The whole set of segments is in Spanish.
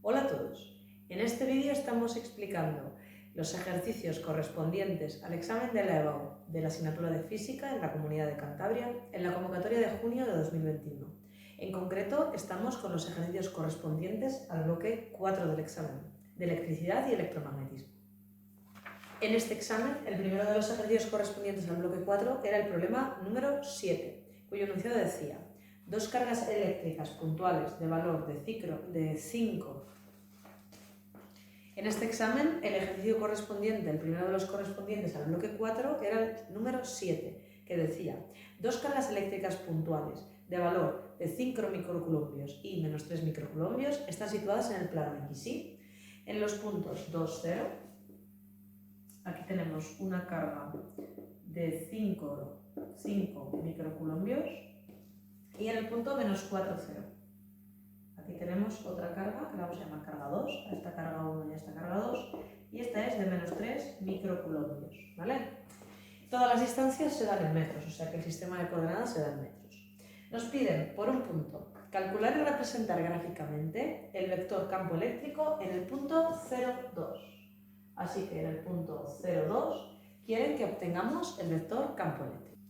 Hola a todos. En este vídeo estamos explicando los ejercicios correspondientes al examen de la EBAU de la asignatura de Física en la Comunidad de Cantabria en la convocatoria de junio de 2021. En concreto, estamos con los ejercicios correspondientes al bloque 4 del examen, de electricidad y electromagnetismo. En este examen, el primero de los ejercicios correspondientes al bloque 4 era el problema número 7, cuyo enunciado decía: dos cargas eléctricas puntuales de valor de 5. En este examen, el ejercicio correspondiente, el primero de los correspondientes al bloque 4, era el número 7, que decía: dos cargas eléctricas puntuales de valor de 5 microcoulombios y menos 3 microcoulombios están situadas en el plano X, ¿sí? En los puntos 2, 0, aquí tenemos una carga de 5 microcoulombios y en el punto menos 4, 0. Aquí tenemos otra carga que la vamos a llamar carga 2, a esta carga 1 y a esta carga 2, y esta es de menos 3 microcoulombios, ¿vale? Todas las distancias se dan en metros, o sea que el sistema de coordenadas se da en metros. Nos piden, por un punto, calcular y representar gráficamente el vector campo eléctrico en el punto 0,2. Así que en el punto 0,2 quieren que obtengamos el vector campo eléctrico.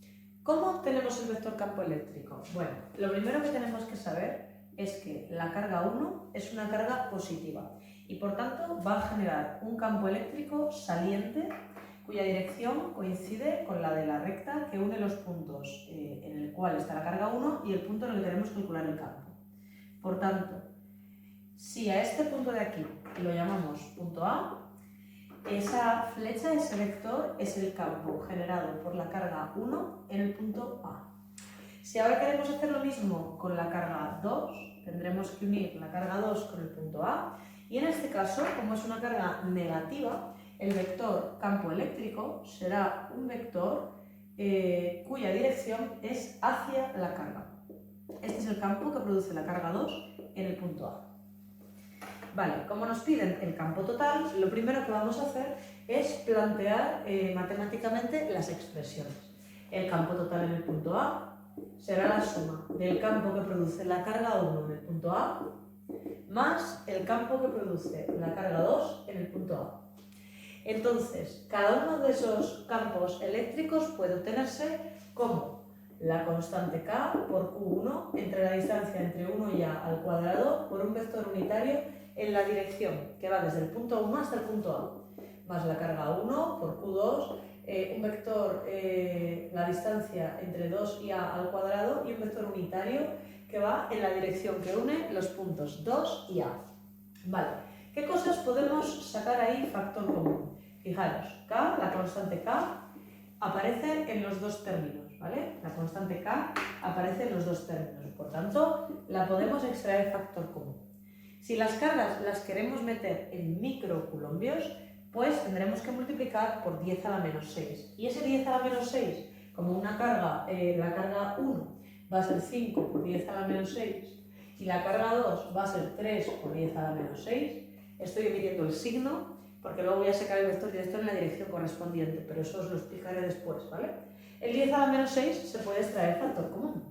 ¿Cómo obtenemos el vector campo eléctrico? Bueno, lo primero que tenemos que saber es que la carga 1 es una carga positiva y por tanto va a generar un campo eléctrico saliente cuya dirección coincide con la de la recta que une los puntos en el cual está la carga 1 y el punto en el que queremos calcular el campo. Por tanto, si a este punto de aquí lo llamamos punto A, esa flecha, ese vector, es el campo generado por la carga 1 en el punto A. Si ahora queremos hacer lo mismo con la carga 2, tendremos que unir la carga 2 con el punto A y en este caso, como es una carga negativa, el vector campo eléctrico será un vector cuya dirección es hacia la carga. Este es el campo que produce la carga 2 en el punto A. Vale, como nos piden el campo total, lo primero que vamos a hacer es plantear matemáticamente las expresiones. El campo total en el punto A será la suma del campo que produce la carga 1 en el punto A más el campo que produce la carga 2 en el punto A. Entonces, cada uno de esos campos eléctricos puede obtenerse como la constante K por Q1 entre la distancia entre 1 y A al cuadrado por un vector unitario en la dirección que va desde el punto 1 hasta el punto A, más la carga 1 por Q2, un vector, la distancia entre 2 y A al cuadrado y un vector unitario que va en la dirección que une los puntos 2 y A. Vale, ¿qué cosas podemos sacar ahí factor común? Fijaros, K, la constante K, aparece en los dos términos, ¿vale? La constante K aparece en los dos términos, por tanto, la podemos extraer factor común. Si las cargas las queremos meter en microcoulombios, pues tendremos que multiplicar por 10 a la menos 6. Y ese 10 a la menos 6, como una carga, la carga 1 va a ser 5 por 10 a la menos 6 y la carga 2 va a ser 3 por 10 a la menos 6, estoy omitiendo el signo porque luego voy a sacar el vector directo en la dirección correspondiente, pero eso os lo explicaré después, ¿vale? El 10 a la menos 6 se puede extraer factor común.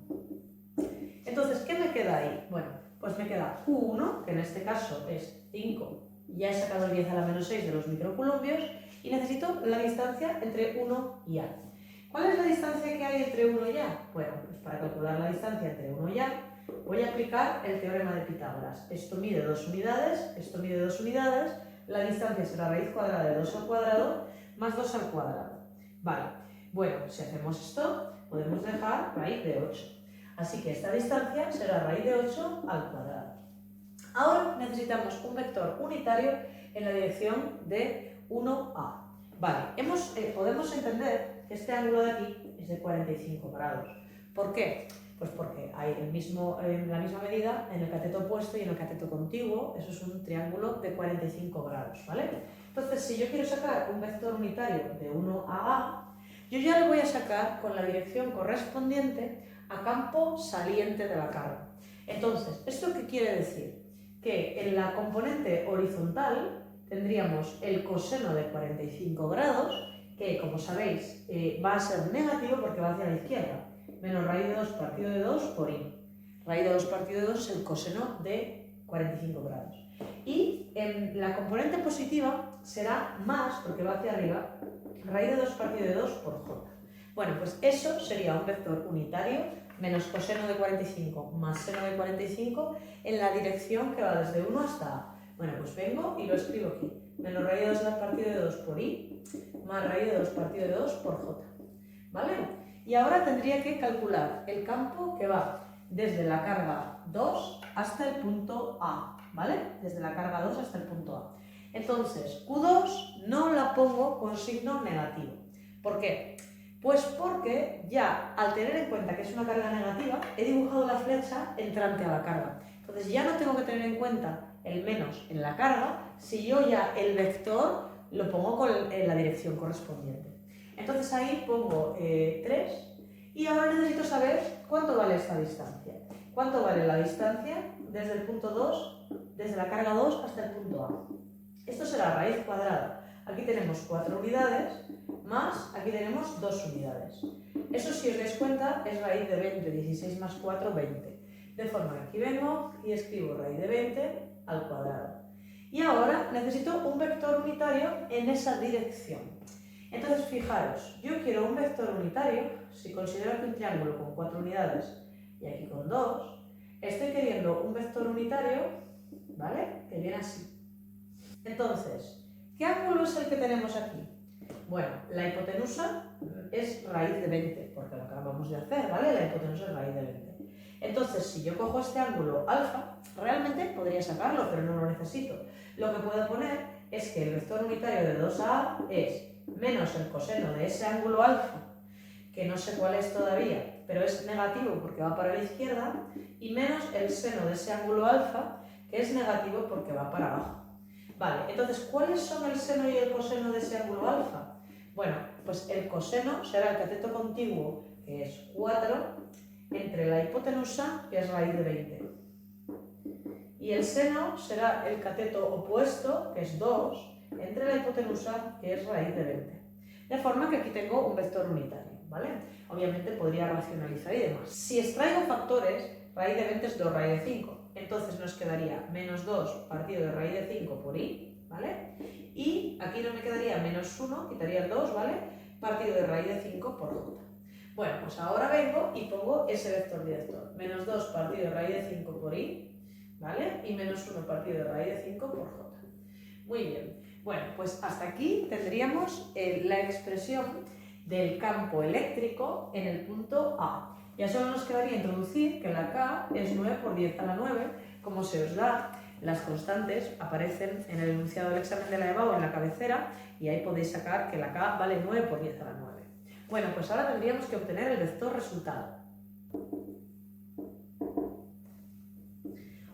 Entonces, ¿qué me queda ahí? Bueno, pues me queda Q1, que en este caso es 5, ya he sacado el 10 a la menos 6 de los microcoulombios y necesito la distancia entre 1 y A. ¿Cuál es la distancia que hay entre 1 y A? Bueno, pues para calcular la distancia entre 1 y A voy a aplicar el teorema de Pitágoras. Esto mide 2 unidades, esto mide 2 unidades, la distancia será raíz cuadrada de 2 al cuadrado más 2 al cuadrado. Vale, bueno, si hacemos esto, podemos dejar raíz de 8. Así que esta distancia será raíz de 8 al cuadrado. Ahora necesitamos un vector unitario en la dirección de 1A. Vale, podemos entender que este ángulo de aquí es de 45 grados. ¿Por qué? Pues porque hay la misma medida en el cateto opuesto y en el cateto contiguo. Eso es un triángulo de 45 grados, ¿vale? Entonces, si yo quiero sacar un vector unitario de 1 a A, yo ya lo voy a sacar con la dirección correspondiente a campo saliente de la carga. Entonces, ¿esto qué quiere decir? Que en la componente horizontal tendríamos el coseno de 45 grados, que como sabéis va a ser negativo porque va hacia la izquierda, menos raíz de 2 partido de 2 por i. Raíz de 2 partido de 2 es el coseno de 45 grados. Y en la componente positiva será más, porque va hacia arriba, raíz de 2 partido de 2 por j. Bueno, pues eso sería un vector unitario menos coseno de 45 más seno de 45 en la dirección que va desde 1 hasta a. Bueno, pues vengo y lo escribo aquí. Menos raíz de 2 partido de 2 por i más raíz de 2 partido de 2 por j. ¿Vale? Y ahora tendría que calcular el campo que va desde la carga 2 hasta el punto A, ¿vale? Desde la carga 2 hasta el punto A. Entonces, Q2 no la pongo con signo negativo. ¿Por qué? Pues porque ya, al tener en cuenta que es una carga negativa, he dibujado la flecha entrante a la carga. Entonces ya no tengo que tener en cuenta el menos en la carga, si yo ya el vector lo pongo en la dirección correspondiente. Entonces ahí pongo 3 y ahora necesito saber cuánto vale esta distancia. ¿Cuánto vale la distancia desde el punto 2, desde la carga 2 hasta el punto A? Esto será raíz cuadrada. Aquí tenemos 4 unidades, más aquí tenemos 2 unidades. Eso, si os dais cuenta, es raíz de 20, 16 más 4, 20. De forma que aquí vengo y escribo raíz de 20 al cuadrado. Y ahora necesito un vector unitario en esa dirección. Entonces, fijaros, yo quiero un vector unitario, si considero que un triángulo con 4 unidades y aquí con 2, estoy queriendo un vector unitario, ¿vale? Que viene así. Entonces, ¿qué ángulo es el que tenemos aquí? Bueno, la hipotenusa es raíz de 20, porque lo acabamos de hacer, ¿vale? La hipotenusa es raíz de 20. Entonces, si yo cojo este ángulo alfa, realmente podría sacarlo, pero no lo necesito. Lo que puedo poner es que el vector unitario de 2A es menos el coseno de ese ángulo alfa, que no sé cuál es todavía, pero es negativo porque va para la izquierda, y menos el seno de ese ángulo alfa, que es negativo porque va para abajo. Vale, entonces, ¿cuáles son el seno y el coseno de ese ángulo alfa? Bueno, pues el coseno será el cateto contiguo, que es 4, entre la hipotenusa, que es raíz de 20. Y el seno será el cateto opuesto, que es 2, entre la hipotenusa, que es raíz de 20. De forma que aquí tengo un vector unitario, ¿vale? Obviamente podría racionalizar y demás. Si extraigo factores, raíz de 20 es 2 raíz de 5. Entonces nos quedaría menos 2 partido de raíz de 5 por i, ¿vale? Y aquí no me quedaría menos 1, quitaría el 2, ¿vale? Partido de raíz de 5 por j. Bueno, pues ahora vengo y pongo ese vector director. Menos 2 partido de raíz de 5 por i, ¿vale? Y menos 1 partido de raíz de 5 por j. Muy bien. Bueno, pues hasta aquí tendríamos la expresión del campo eléctrico en el punto A. Ya solo nos quedaría introducir que la K es 9 por 10 a la 9, como se os da. Las constantes aparecen en el enunciado del examen de la EBAU en la cabecera y ahí podéis sacar que la K vale 9 por 10 a la 9. Bueno, pues ahora tendríamos que obtener el vector resultado.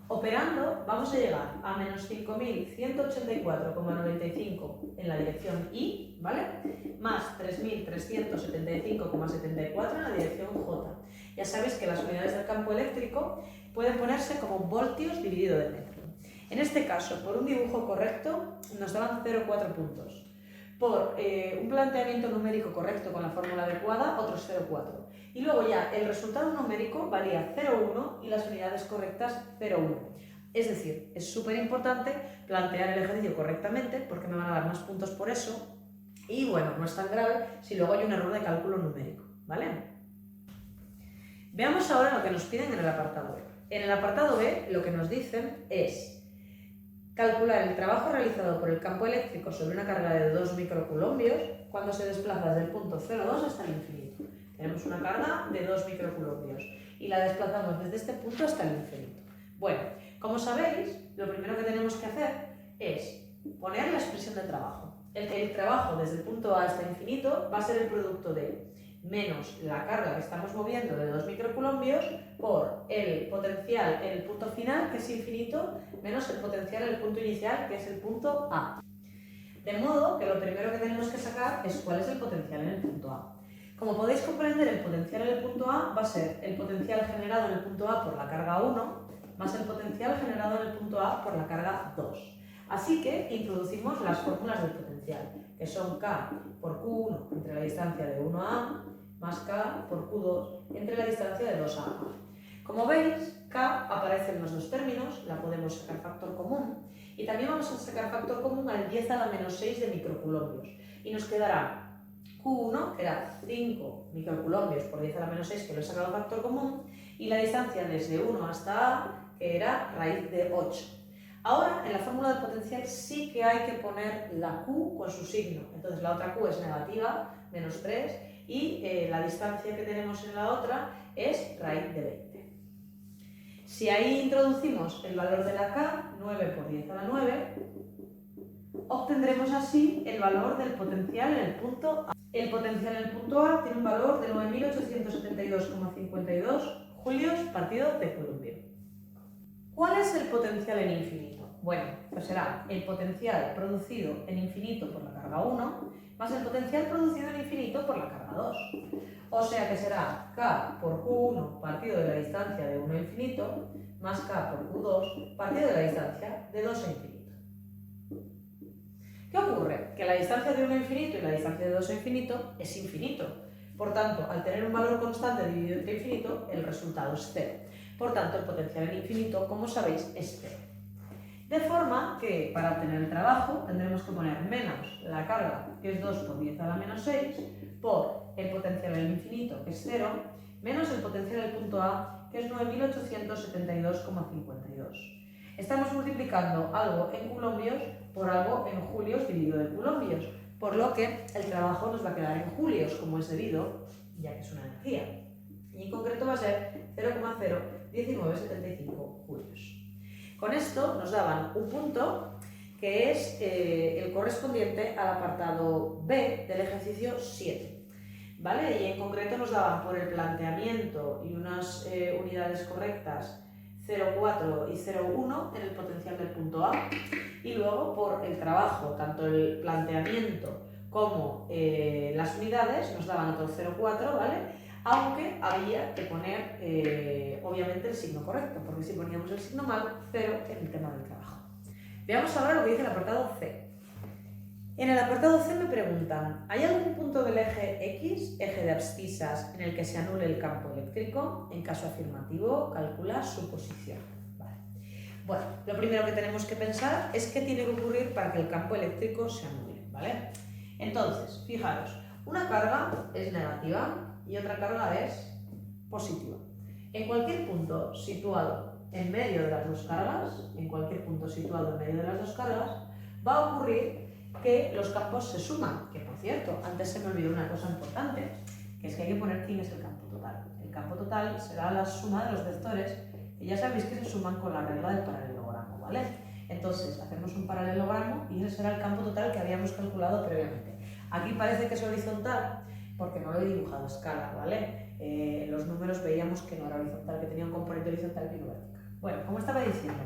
Operando vamos a llegar a menos 5.184,95 en la dirección I, ¿vale? Más 3.375,74 en la dirección J. Ya sabéis que las unidades del campo eléctrico pueden ponerse como voltios dividido de metro. En este caso, por un dibujo correcto, nos daban 0,4 puntos. Por un planteamiento numérico correcto con la fórmula adecuada, otros 0,4. Y luego ya el resultado numérico valía 0,1 y las unidades correctas 0,1. Es decir, es súper importante plantear el ejercicio correctamente porque me van a dar más puntos por eso. Y bueno, no es tan grave si luego hay un error de cálculo numérico, ¿vale? Veamos ahora lo que nos piden en el apartado B. En el apartado B lo que nos dicen es calcular el trabajo realizado por el campo eléctrico sobre una carga de 2 microcoulombios cuando se desplaza desde el punto 0,2 hasta el infinito. Tenemos una carga de 2 microcoulombios y la desplazamos desde este punto hasta el infinito. Bueno, como sabéis, lo primero que tenemos que hacer es poner la expresión de trabajo. El trabajo desde el punto A hasta el infinito va a ser el producto de menos la carga que estamos moviendo de 2 microcoulombios por el potencial en el punto final, que es infinito, menos el potencial en el punto inicial, que es el punto A. De modo que lo primero que tenemos que sacar es cuál es el potencial en el punto A. Como podéis comprender, el potencial en el punto A va a ser el potencial generado en el punto A por la carga 1 más el potencial generado en el punto A por la carga 2. Así que introducimos las fórmulas del potencial, que son K por Q1 entre la distancia de 1 a A más K por Q2 entre la distancia de 2 a A. Como veis, K aparece en los dos términos, la podemos sacar factor común, y también vamos a sacar factor común al 10 a la menos 6 de microcoulombios. Y nos quedará Q1, que era 5 microcoulombios por 10 a la menos 6, que lo he sacado factor común, y la distancia desde 1 hasta A, que era raíz de 8. Ahora, en la fórmula del potencial sí que hay que poner la Q con su signo. Entonces la otra Q es negativa, menos 3, y la distancia que tenemos en la otra es raíz de 20. Si ahí introducimos el valor de la K, 9 por 10 a la 9, obtendremos así el valor del potencial en el punto A. El potencial en el punto A tiene un valor de 9.872,52 julios partido de Coulomb. ¿Cuál es el potencial en infinito? Bueno, pues será el potencial producido en infinito por la carga 1 más el potencial producido en infinito por la carga 2. O sea que será K por Q1 partido de la distancia de 1 a infinito más K por Q2 partido de la distancia de 2 a infinito. ¿Qué ocurre? Que la distancia de 1 a infinito y la distancia de 2 a infinito es infinito. Por tanto, al tener un valor constante dividido entre infinito, el resultado es 0. Por tanto, el potencial en infinito, como sabéis, es 0. De forma que, para obtener el trabajo, tendremos que poner menos la carga, que es 2 por 10 a la menos 6, por el potencial en el infinito, que es 0, menos el potencial del punto A, que es 9.872,52. Estamos multiplicando algo en coulombios por algo en julios dividido de coulombios, por lo que el trabajo nos va a quedar en julios, como es debido, ya que es una energía. Y en concreto va a ser 0,01975 julios. Con esto nos daban un punto que es el correspondiente al apartado B del ejercicio 7. ¿Vale? Y en concreto nos daban por el planteamiento y unas unidades correctas 0,4 y 0,1 en el potencial del punto A, y luego por el trabajo, tanto el planteamiento como las unidades nos daban otro 0,4, ¿vale? Aunque había que poner obviamente el signo correcto, porque si poníamos el signo mal, 0 en el tema del trabajo. Veamos ahora lo que dice el apartado C. En el apartado C me preguntan, ¿hay algún punto del eje X, eje de abscisas, en el que se anule el campo eléctrico? En caso afirmativo, calcula su posición. Vale. Bueno, lo primero que tenemos que pensar es qué tiene que ocurrir para que el campo eléctrico se anule, ¿vale? Entonces, fijaros, una carga es negativa y otra carga es positiva. En cualquier punto situado en medio de las dos cargas, va a ocurrir que los campos se suman, que por cierto, antes se me olvidó una cosa importante, que es que hay que poner quién es el campo total. El campo total será la suma de los vectores, que ya sabéis que se suman con la regla del paralelogramo, ¿vale? Entonces, hacemos un paralelogramo y ese será el campo total que habíamos calculado previamente. Aquí parece que es horizontal, porque no lo he dibujado a escala, ¿vale? Los números veíamos que no era horizontal, que tenía un componente horizontal y no vertical. Bueno, como estaba diciendo,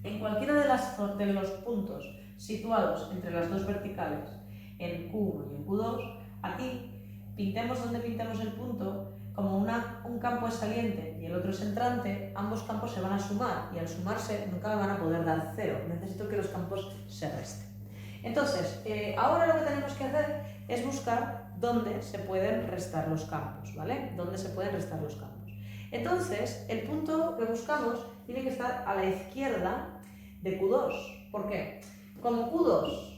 en cualquiera de los puntos situados entre las dos verticales, en Q1 y en Q2, aquí pintemos donde pintemos el punto, como un campo es saliente y el otro es entrante, ambos campos se van a sumar y al sumarse nunca van a poder dar 0. Necesito que los campos se resten. Entonces, ahora lo que tenemos que hacer es buscar dónde se pueden restar los campos, ¿vale? ¿Dónde se pueden restar los campos? Entonces, el punto que buscamos tiene que estar a la izquierda de Q2. ¿Por qué? Como Q2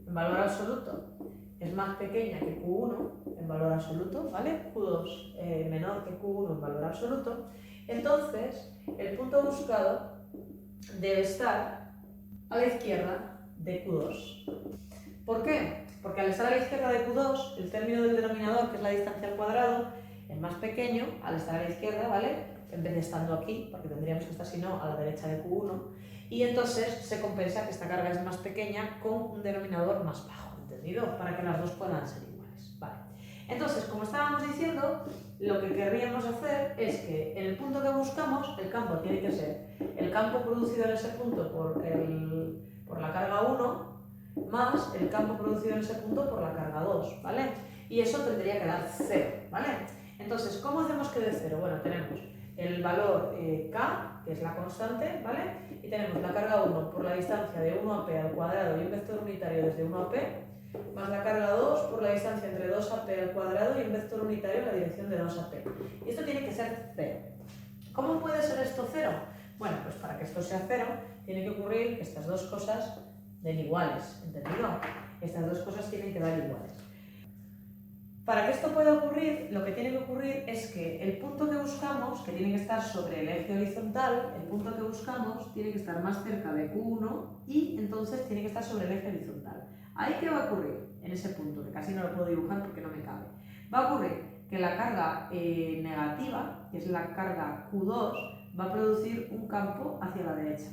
en valor absoluto es más pequeña que Q1 en valor absoluto, ¿vale? Q2 menor que Q1 en valor absoluto, entonces el punto buscado debe estar a la izquierda de Q2. ¿Por qué? Porque al estar a la izquierda de Q2, el término del denominador, que es la distancia al cuadrado, es más pequeño al estar a la izquierda, ¿vale? En vez de estando aquí, porque tendríamos que estar, si no, a la derecha de Q1, y entonces se compensa que esta carga es más pequeña con un denominador más bajo, ¿entendido? Para que las dos puedan ser iguales, ¿vale? Entonces, como estábamos diciendo, lo que querríamos hacer es que en el punto que buscamos, el campo tiene que ser el campo producido en ese punto por la carga 1 más el campo producido en ese punto por la carga 2, ¿vale? Y eso tendría que dar 0, ¿vale? Entonces, ¿cómo hacemos que dé 0? Bueno, tenemos el valor K, que es la constante, ¿vale? Y tenemos la carga 1 por la distancia de 1 a P al cuadrado y un vector unitario desde 1 a P, más la carga 2 por la distancia entre 2 a P al cuadrado y un vector unitario en la dirección de 2 a P. Y esto tiene que ser 0. ¿Cómo puede ser esto cero? Bueno, pues para que esto sea cero, tiene que ocurrir que estas dos cosas den iguales, ¿entendido? Estas dos cosas tienen que dar iguales. Para que esto pueda ocurrir, lo que tiene que ocurrir es que el punto que buscamos, que tiene que estar sobre el eje horizontal, el punto que buscamos tiene que estar más cerca de Q1 y entonces tiene que estar sobre el eje horizontal. ¿Ahí qué va a ocurrir en ese punto? Que casi no lo puedo dibujar porque no me cabe. Va a ocurrir que la carga negativa, que es la carga Q2, va a producir un campo hacia la derecha.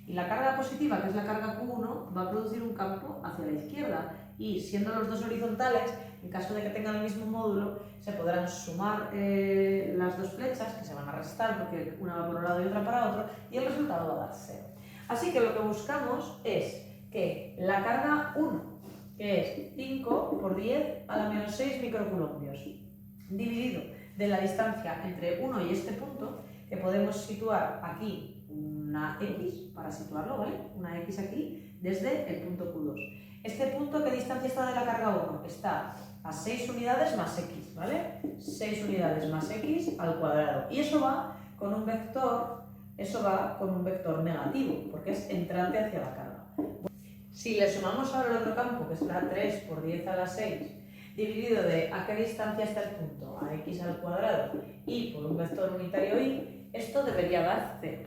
Y la carga positiva, que es la carga Q1, va a producir un campo hacia la izquierda. Y siendo los dos horizontales, en caso de que tengan el mismo módulo, se podrán sumar las dos flechas, que se van a restar porque una va por un lado y otra para otro, y el resultado va a dar 0. Así que lo que buscamos es que la carga 1, que es 5 por 10 a la menos 6 microcoulombios, dividido de la distancia entre 1 y este punto, que podemos situar aquí una X para situarlo, ¿vale? Una X aquí desde el punto Q2. Este punto, ¿qué distancia está de la carga 1? Está a 6 unidades más X, ¿vale? 6 unidades más X al cuadrado. Y eso va con un vector, negativo, porque es entrante hacia la carga. Si le sumamos ahora el otro campo, que será 3 por 10 a la 6, dividido de a qué distancia está el punto, a X al cuadrado, y por un vector unitario Y, esto debería dar 0.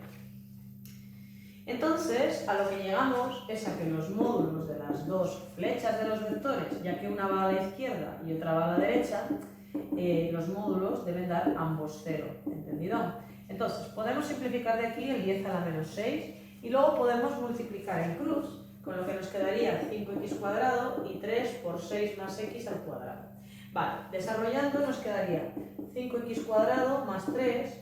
Entonces, a lo que llegamos es a que los módulos de las dos flechas de los vectores, ya que una va a la izquierda y otra va a la derecha, los módulos deben dar ambos 0, ¿entendido? Entonces, podemos simplificar de aquí el 10 a la menos 6 y luego podemos multiplicar en cruz, con lo que nos quedaría 5x cuadrado y 3 por 6 más x al cuadrado. Vale, desarrollando nos quedaría 5x cuadrado más 3,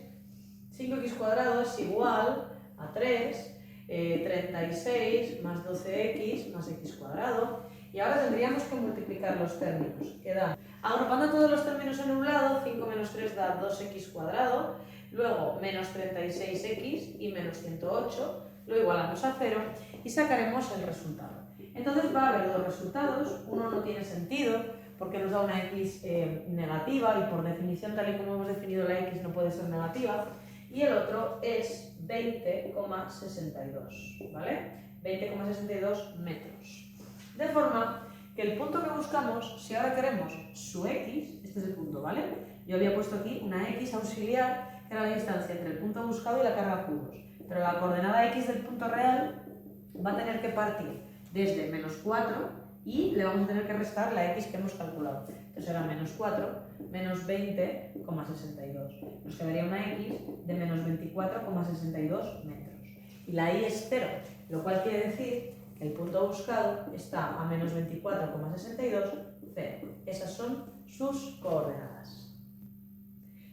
5x cuadrado es igual a 3, 36 más 12x más x cuadrado, y ahora tendríamos que multiplicar los términos, que dan, agrupando todos los términos en un lado, 5 menos 3 da 2x cuadrado, luego menos 36x y menos 108, lo igualamos a 0 y sacaremos el resultado. Entonces va a haber dos resultados, uno no tiene sentido porque nos da una x negativa y por definición, tal y como hemos definido la x, no puede ser negativa, y el otro es 20,62, ¿vale? 20,62 metros. De forma que el punto que buscamos, si ahora queremos su x, este es el punto, ¿vale? Yo había puesto aquí una x auxiliar, que era la distancia entre el punto buscado y la carga Q2, pero la coordenada x del punto real va a tener que partir desde menos 4 y le vamos a tener que restar la x que hemos calculado. Entonces será menos 4 menos 20,62. Nos quedaría una x de menos 24,62 metros. Y la y es 0, lo cual quiere decir que el punto buscado está a menos 24,62, 0. Esas son sus coordenadas.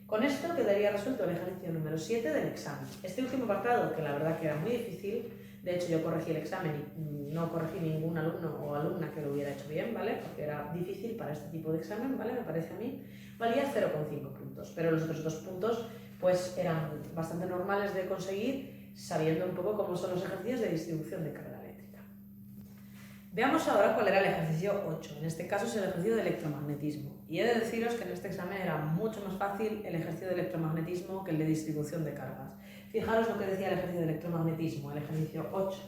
Con esto quedaría resuelto el ejercicio número 7 del examen. Este último apartado, que la verdad que era muy difícil, de hecho yo corregí el examen y no corregí ningún alumno o alumna que lo hubiera hecho bien, ¿vale? Porque era difícil para este tipo de examen, ¿vale? Me parece a mí. Valía 0,5 puntos, pero los otros 2 puntos pues eran bastante normales de conseguir sabiendo un poco cómo son los ejercicios de distribución de carga eléctrica. Veamos ahora cuál era el ejercicio 8, en este caso es el ejercicio de electromagnetismo. Y he de deciros que en este examen era mucho más fácil el ejercicio de electromagnetismo que el de distribución de cargas. Fijaros lo que decía el ejercicio de electromagnetismo, el ejercicio 8.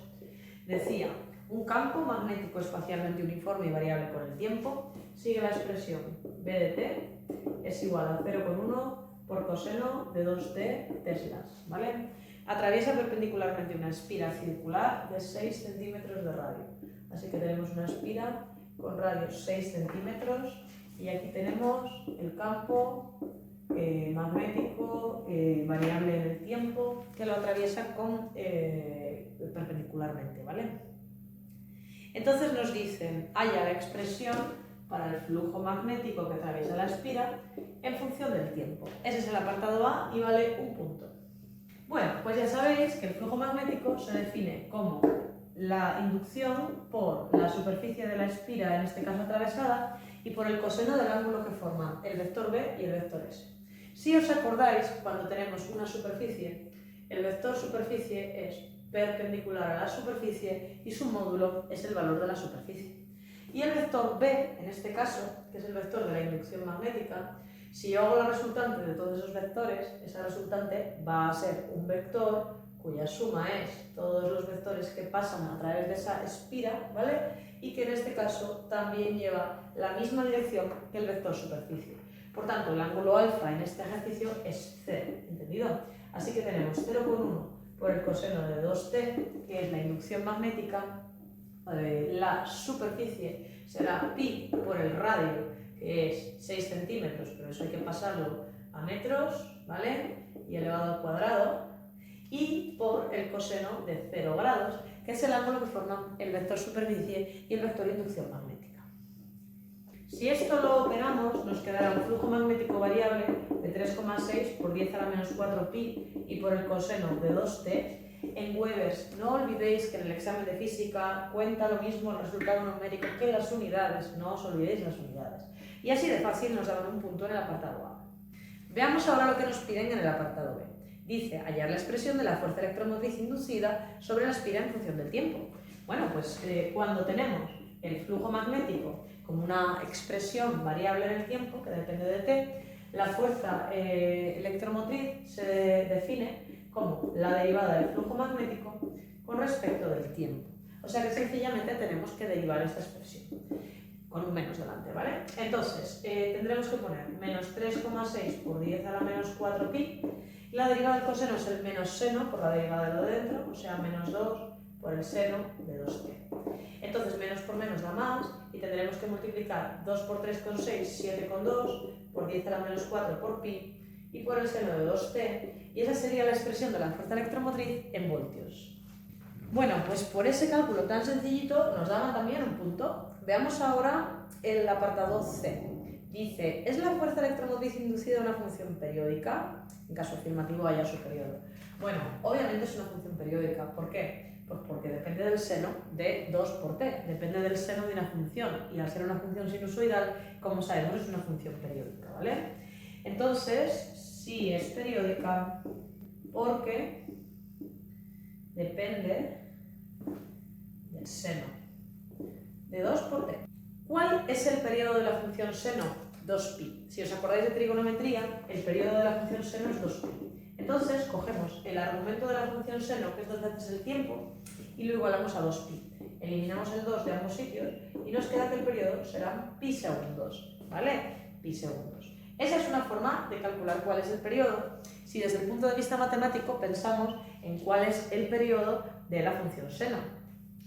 Decía, un campo magnético espacialmente uniforme y variable con el tiempo sigue la expresión B de t es igual a 0,1 por coseno de 2t teslas, ¿vale? Atraviesa perpendicularmente una espira circular de 6 centímetros de radio. Así que tenemos una espira con radio 6 centímetros y aquí tenemos el campo magnético variable en el tiempo que lo atraviesa perpendicularmente, ¿vale? Entonces nos dicen, halla la expresión para el flujo magnético que atraviesa la espira en función del tiempo. Ese es el apartado A y vale un punto. Bueno, pues ya sabéis que el flujo magnético se define como la inducción por la superficie de la espira, en este caso atravesada, y por el coseno del ángulo que forman el vector B y el vector S. Si os acordáis, cuando tenemos una superficie, el vector superficie es perpendicular a la superficie y su módulo es el valor de la superficie. Y el vector B, en este caso, que es el vector de la inducción magnética, Si yo hago la resultante de todos esos vectores, esa resultante va a ser un vector cuya suma es todos los vectores que pasan a través de esa espira, ¿vale? Y que en este caso también lleva la misma dirección que el vector superficie. Por tanto, el ángulo alfa en este ejercicio es 0, ¿entendido? Así que tenemos 0,1 por el coseno de 2t, que es la inducción magnética. La superficie será pi por el radio, que es 6 centímetros, pero eso hay que pasarlo a metros, ¿vale? Y elevado al cuadrado. Y por el coseno de 0 grados, que es el ángulo que forman el vector superficie y el vector inducción magnética. Si esto lo operamos, nos quedará un flujo magnético variable de 3,6 por 10 a la menos 4 pi y por el coseno de 2t. En Webers, no olvidéis que en el examen de física cuenta lo mismo el resultado numérico que las unidades, no os olvidéis las unidades. Y así de fácil nos daban un punto en el apartado A. Veamos ahora lo que nos piden en el apartado B. Dice, hallar la expresión de la fuerza electromotriz inducida sobre la espira en función del tiempo. Bueno, pues cuando tenemos el flujo magnético como una expresión variable en el tiempo, que depende de t, la fuerza electromotriz se define como la derivada del flujo magnético con respecto del tiempo. O sea que sencillamente tenemos que derivar esta expresión con un menos delante, ¿vale? Entonces, tendremos que poner menos 3,6 por 10 a la menos 4 pi. La derivada del coseno es el menos seno por la derivada de lo de dentro, o sea, menos 2 por el seno de 2t. Entonces, menos por menos da más, y tendremos que multiplicar 2 por 3,6, 7,2, por 10 a la menos 4 por pi, y por el seno de 2t, y esa sería la expresión de la fuerza electromotriz en voltios. Bueno, pues por ese cálculo tan sencillito nos daban también un punto. Veamos ahora el apartado C. Dice, ¿es la fuerza electromotriz inducida una función periódica? En caso afirmativo, haya su periodo. Bueno, obviamente es una función periódica. ¿Por qué? Pues porque depende del seno de 2 por t. Depende del seno de una función. Y al ser una función sinusoidal, como sabemos, es una función periódica, ¿vale? Entonces, sí es periódica porque depende del seno de 2 por t. ¿Cuál es el periodo de la función seno? 2pi. Si os acordáis de trigonometría, el periodo de la función seno es 2pi. Entonces, cogemos el argumento de la función seno, que es 2 veces el tiempo, y lo igualamos a 2pi. Eliminamos el 2 de ambos sitios y nos queda que el periodo será pi segundos, ¿vale? Pi segundos. Esa es una forma de calcular cuál es el periodo, si desde el punto de vista matemático pensamos en cuál es el periodo de la función seno.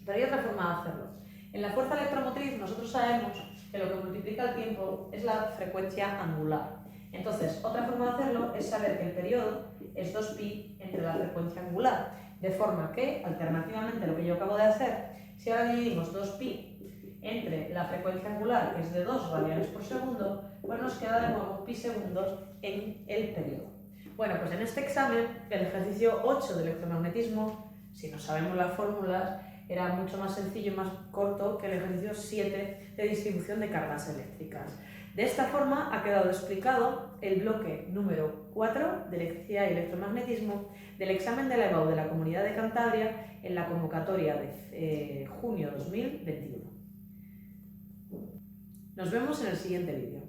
Pero hay otra forma de hacerlo. En la fuerza electromotriz nosotros sabemos que lo que multiplica el tiempo es la frecuencia angular. Entonces, otra forma de hacerlo es saber que el periodo es 2pi entre la frecuencia angular. De forma que, alternativamente, lo que yo acabo de hacer, si ahora dividimos 2pi entre la frecuencia angular, que es de 2 radianes por segundo, pues nos queda de nuevo pi segundos en el periodo. Bueno, pues en este examen, el ejercicio 8 de electromagnetismo, si no sabemos las fórmulas, era mucho más sencillo y más corto que el ejercicio 7 de distribución de cargas eléctricas. De esta forma ha quedado explicado el bloque número 4 de electricidad y electromagnetismo del examen de la EBAU de la Comunidad de Cantabria en la convocatoria de junio 2021. Nos vemos en el siguiente vídeo.